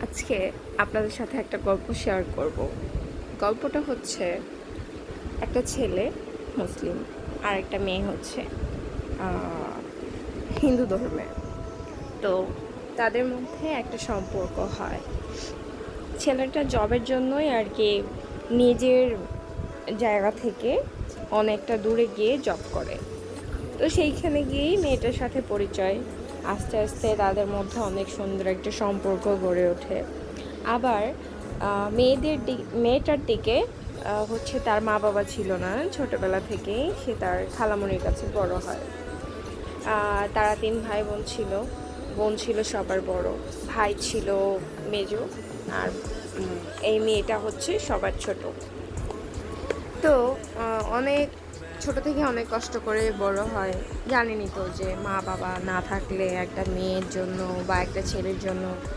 আজকে আপনাদের সাথে একটা গল্প শেয়ার করব। গল্পটা হচ্ছে একটা ছেলে মুসলিম আর একটা মেয়ে হচ্ছে হিন্দু ধর্মের। তো তাদের মধ্যে একটা সম্পর্ক হয়। ছেলেটা জবের জন্যই আর কি নিজের জায়গা থেকে অনেকটা দূরে গিয়ে জব করে। তো সেইখানে গিয়েই মেয়েটার সাথে পরিচয়। আস্তে আস্তে তাদের মধ্যে অনেক সুন্দর একটা সম্পর্ক গড়ে ওঠে। আবার মেয়েটার দিকে হচ্ছে তার মা বাবা ছিল না, ছোটবেলা থেকেই সে তার খালামণির কাছে বড় হয়। তারা 3 ভাই বোন ছিল। বোন ছিল সবার বড়, ভাই ছিল মেজো, আর এই মেয়েটা হচ্ছে সবার ছোট। তো অনেক ছোট থেকে অনেক কষ্ট করে বড় হয়। জানেনই তো যে মা বাবা না থাকলে একটা মেয়ের জন্য বা একটা ছেলের জন্য